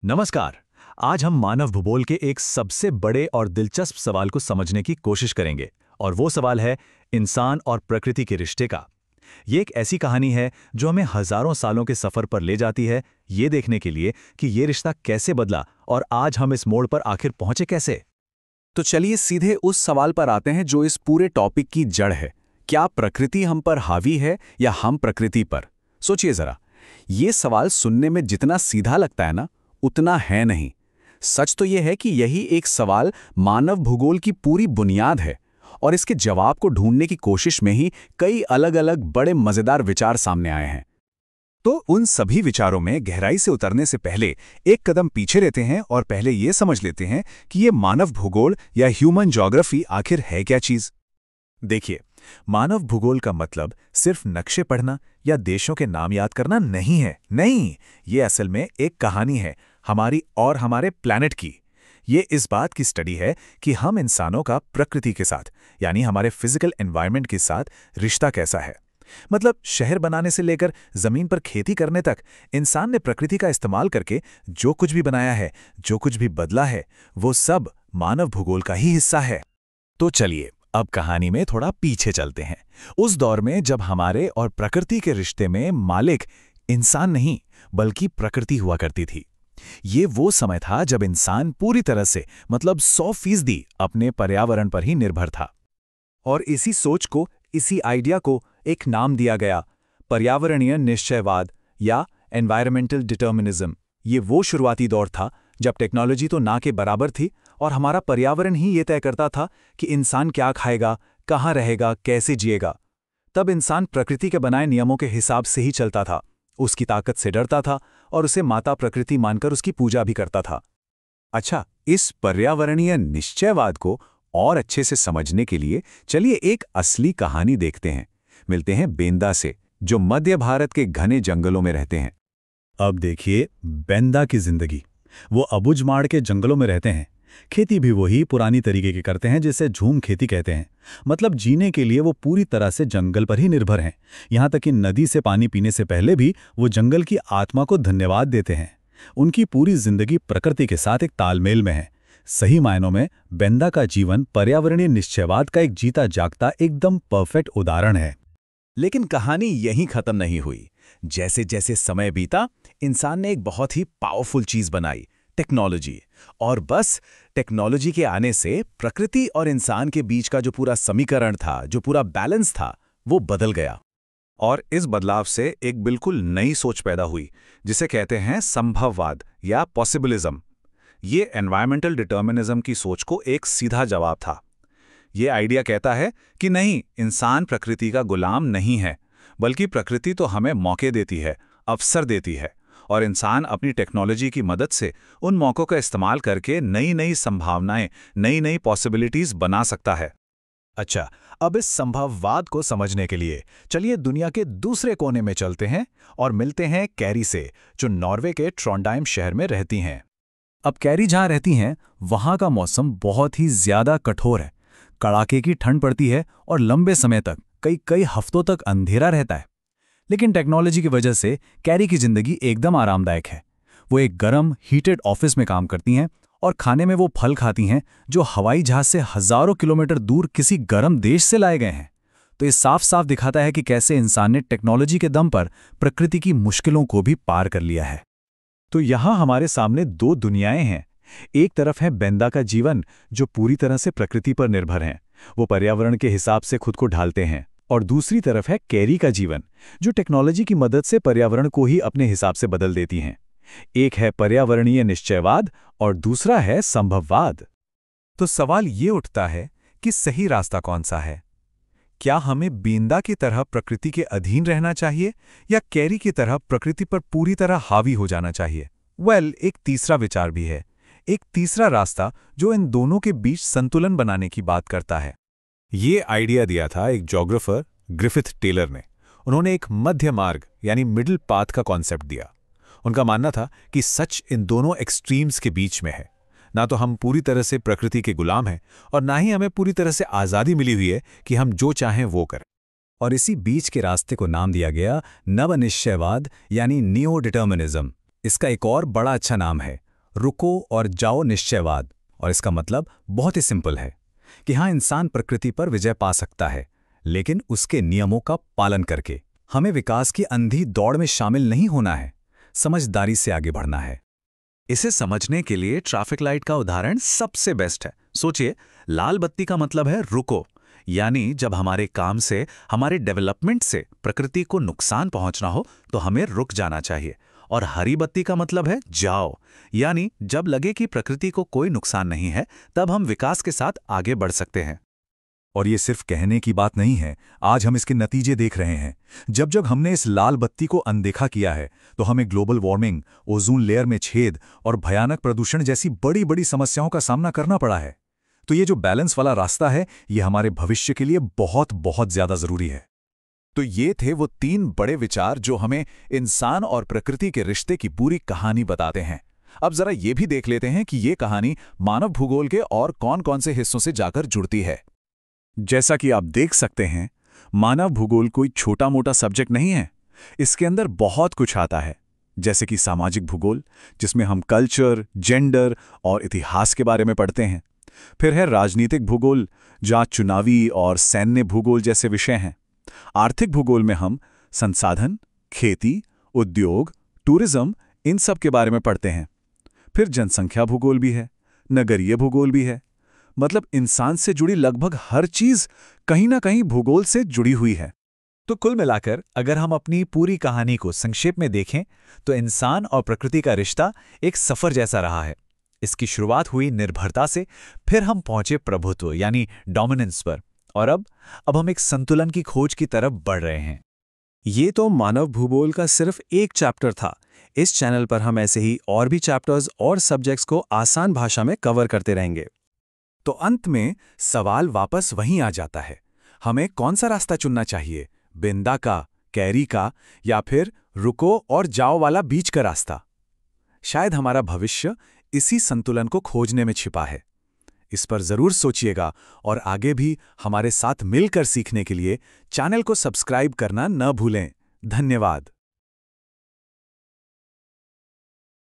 नमस्कार। आज हम मानव भूगोल के एक सबसे बड़े और दिलचस्प सवाल को समझने की कोशिश करेंगे और वो सवाल है इंसान और प्रकृति के रिश्ते का। ये एक ऐसी कहानी है जो हमें हजारों सालों के सफर पर ले जाती है, ये देखने के लिए कि ये रिश्ता कैसे बदला और आज हम इस मोड़ पर आखिर पहुंचे कैसे। तो चलिए सीधे उस सवाल पर आते हैं जो इस पूरे टॉपिक की जड़ है। क्या प्रकृति हम पर हावी है या हम प्रकृति पर? सोचिए जरा, ये सवाल सुनने में जितना सीधा लगता है ना, उतना है नहीं। सच तो यह है कि यही एक सवाल मानव भूगोल की पूरी बुनियाद है और इसके जवाब को ढूंढने की कोशिश में ही कई अलग-अलग बड़े मजेदार विचार सामने आए हैं। तो उन सभी विचारों में गहराई से उतरने से पहले एक कदम पीछे लेते हैं और पहले ये समझ लेते हैं कि ये मानव भूगोल या ह्यूमन ज्योग्राफी आखिर है क्या चीज। देखिए, मानव भूगोल का मतलब सिर्फ नक्शे पढ़ना या देशों के नाम याद करना नहीं है। नहीं, ये असल में एक कहानी है हमारी और हमारे प्लैनेट की। ये इस बात की स्टडी है कि हम इंसानों का प्रकृति के साथ यानी हमारे फिजिकल एनवायरनमेंट के साथ रिश्ता कैसा है। मतलब शहर बनाने से लेकर जमीन पर खेती करने तक इंसान ने प्रकृति का इस्तेमाल करके जो कुछ भी बनाया है, जो कुछ भी बदला है, वो सब मानव भूगोल का ही हिस्सा है। तो चलिए अब कहानी में थोड़ा पीछे चलते हैं, उस दौर में जब हमारे और प्रकृति के रिश्ते में मालिक इंसान नहीं बल्कि प्रकृति हुआ करती थी। ये वो समय था जब इंसान पूरी तरह से मतलब 100% अपने पर्यावरण पर ही निर्भर था। और इसी सोच को, इसी आइडिया को एक नाम दिया गया, पर्यावरणीय निश्चयवाद या एनवायरमेंटल डिटर्मिनिज्म। ये वो शुरुआती दौर था जब टेक्नोलॉजी तो ना के बराबर थी और हमारा पर्यावरण ही ये तय करता था कि इंसान क्या खाएगा, कहाँ रहेगा, कैसे जिएगा। तब इंसान प्रकृति के बनाए नियमों के हिसाब से ही चलता था, उसकी ताकत से डरता था और उसे माता प्रकृति मानकर उसकी पूजा भी करता था। अच्छा, इस पर्यावरणीय निश्चयवाद को और अच्छे से समझने के लिए चलिए एक असली कहानी देखते हैं। मिलते हैं बेंदा से, जो मध्य भारत के घने जंगलों में रहते हैं। अब देखिए बेंदा की जिंदगी। वो अबुझमाड़ के जंगलों में रहते हैं। खेती भी वही पुरानी तरीके की करते हैं जिसे झूम खेती कहते हैं। मतलब जीने के लिए वो पूरी तरह से जंगल पर ही निर्भर हैं। यहाँ तक कि नदी से पानी पीने से पहले भी वो जंगल की आत्मा को धन्यवाद देते हैं। उनकी पूरी जिंदगी प्रकृति के साथ एक तालमेल में है। सही मायनों में बेंदा का जीवन पर्यावरणीय निश्चयवाद का एक जीता जागता एकदम परफेक्ट उदाहरण है। लेकिन कहानी यहीं खत्म नहीं हुई। जैसे जैसे समय बीता, इंसान ने एक बहुत ही पावरफुल चीज बनाई, टेक्नोलॉजी। और बस टेक्नोलॉजी के आने से प्रकृति और इंसान के बीच का जो पूरा समीकरण था, जो पूरा बैलेंस था, वो बदल गया। और इस बदलाव से एक बिल्कुल नई सोच पैदा हुई जिसे कहते हैं संभववाद या पॉसिबिलिज्म। ये एनवायरमेंटल डिटर्मिनिज्म की सोच को एक सीधा जवाब था। ये आइडिया कहता है कि नहीं, इंसान प्रकृति का गुलाम नहीं है, बल्कि प्रकृति तो हमें मौके देती है, अवसर देती है, और इंसान अपनी टेक्नोलॉजी की मदद से उन मौकों का इस्तेमाल करके नई नई संभावनाएं, नई नई पॉसिबिलिटीज बना सकता है। अच्छा, अब इस संभववाद को समझने के लिए चलिए दुनिया के दूसरे कोने में चलते हैं और मिलते हैं कैरी से, जो नॉर्वे के ट्रॉन्डाइम शहर में रहती हैं। अब कैरी जहाँ रहती हैं, वहाँ का मौसम बहुत ही ज्यादा कठोर है। कड़ाके की ठंड पड़ती है और लंबे समय तक, कई कई हफ्तों तक अंधेरा रहता है। लेकिन टेक्नोलॉजी की वजह से कैरी की जिंदगी एकदम आरामदायक है। वो एक गर्म हीटेड ऑफिस में काम करती हैं और खाने में वो फल खाती हैं जो हवाई जहाज से हजारों किलोमीटर दूर किसी गर्म देश से लाए गए हैं। तो ये साफ साफ दिखाता है कि कैसे इंसान ने टेक्नोलॉजी के दम पर प्रकृति की मुश्किलों को भी पार कर लिया है। तो यहाँ हमारे सामने दो दुनियाएं हैं। एक तरफ है बेंदा का जीवन, जो पूरी तरह से प्रकृति पर निर्भर हैं, वो पर्यावरण के हिसाब से खुद को ढालते हैं। और दूसरी तरफ है कैरी का जीवन, जो टेक्नोलॉजी की मदद से पर्यावरण को ही अपने हिसाब से बदल देती हैं। एक है पर्यावरणीय निश्चयवाद और दूसरा है संभववाद। तो सवाल ये उठता है कि सही रास्ता कौन सा है? क्या हमें बेंदा की तरह प्रकृति के अधीन रहना चाहिए या कैरी की तरह प्रकृति पर पूरी तरह हावी हो जाना चाहिए? एक तीसरा विचार भी है, एक तीसरा रास्ता जो इन दोनों के बीच संतुलन बनाने की बात करता है। ये आइडिया दिया था एक ज्योग्राफर ग्रिफिथ टेलर ने। उन्होंने एक मध्य मार्ग यानी मिडिल पाथ का कॉन्सेप्ट दिया। उनका मानना था कि सच इन दोनों एक्सट्रीम्स के बीच में है। ना तो हम पूरी तरह से प्रकृति के गुलाम हैं और ना ही हमें पूरी तरह से आज़ादी मिली हुई है कि हम जो चाहें वो करें। और इसी बीच के रास्ते को नाम दिया गया नवनिश्चयवाद यानी नियो डिटर्मिनिज्म। इसका एक और बड़ा अच्छा नाम है रुको और जाओ निश्चयवाद। और इसका मतलब बहुत ही सिंपल है कि हाँ, इंसान प्रकृति पर विजय पा सकता है, लेकिन उसके नियमों का पालन करके। हमें विकास की अंधी दौड़ में शामिल नहीं होना है, समझदारी से आगे बढ़ना है। इसे समझने के लिए ट्रैफिक लाइट का उदाहरण सबसे बेस्ट है। सोचिए, लाल बत्ती का मतलब है रुको, यानी जब हमारे काम से, हमारे डेवलपमेंट से प्रकृति को नुकसान पहुंचना हो तो हमें रुक जाना चाहिए। और हरी बत्ती का मतलब है जाओ, यानी जब लगे कि प्रकृति को कोई नुकसान नहीं है तब हम विकास के साथ आगे बढ़ सकते हैं। और ये सिर्फ कहने की बात नहीं है, आज हम इसके नतीजे देख रहे हैं। जब जब हमने इस लाल बत्ती को अनदेखा किया है तो हमें ग्लोबल वार्मिंग, ओजोन लेयर में छेद और भयानक प्रदूषण जैसी बड़ी बड़ी समस्याओं का सामना करना पड़ा है। तो ये जो बैलेंस वाला रास्ता है, ये हमारे भविष्य के लिए बहुत बहुत ज्यादा जरूरी है। तो ये थे वो 3 बड़े विचार जो हमें इंसान और प्रकृति के रिश्ते की पूरी कहानी बताते हैं। अब जरा ये भी देख लेते हैं कि ये कहानी मानव भूगोल के और कौन-कौन से हिस्सों से जाकर जुड़ती है। जैसा कि आप देख सकते हैं, मानव भूगोल कोई छोटा मोटा सब्जेक्ट नहीं है। इसके अंदर बहुत कुछ आता है, जैसे कि सामाजिक भूगोल, जिसमें हम कल्चर, जेंडर और इतिहास के बारे में पढ़ते हैं। फिर है राजनीतिक भूगोल, जहाँ चुनावी और सैन्य भूगोल जैसे विषय हैं। आर्थिक भूगोल में हम संसाधन, खेती, उद्योग, टूरिज्म, इन सब के बारे में पढ़ते हैं। फिर जनसंख्या भूगोल भी है, नगरीय भूगोल भी है। मतलब इंसान से जुड़ी लगभग हर चीज कहीं ना कहीं भूगोल से जुड़ी हुई है। तो कुल मिलाकर अगर हम अपनी पूरी कहानी को संक्षेप में देखें तो इंसान और प्रकृति का रिश्ता एक सफर जैसा रहा है। इसकी शुरुआत हुई निर्भरता से, फिर हम पहुंचे प्रभुत्व यानी डोमिनेंस पर, और अब हम एक संतुलन की खोज की तरफ बढ़ रहे हैं। ये तो मानव भूगोल का सिर्फ एक चैप्टर था। इस चैनल पर हम ऐसे ही और भी चैप्टर्स और सब्जेक्ट्स को आसान भाषा में कवर करते रहेंगे। तो अंत में सवाल वापस वहीं आ जाता है, हमें कौन सा रास्ता चुनना चाहिए, बिंदा का, कैरी का, या फिर रुको और जाओ वाला बीच का रास्ता? शायद हमारा भविष्य इसी संतुलन को खोजने में छिपा है। इस पर जरूर सोचिएगा और आगे भी हमारे साथ मिलकर सीखने के लिए चैनल को सब्सक्राइब करना न भूलें। धन्यवाद।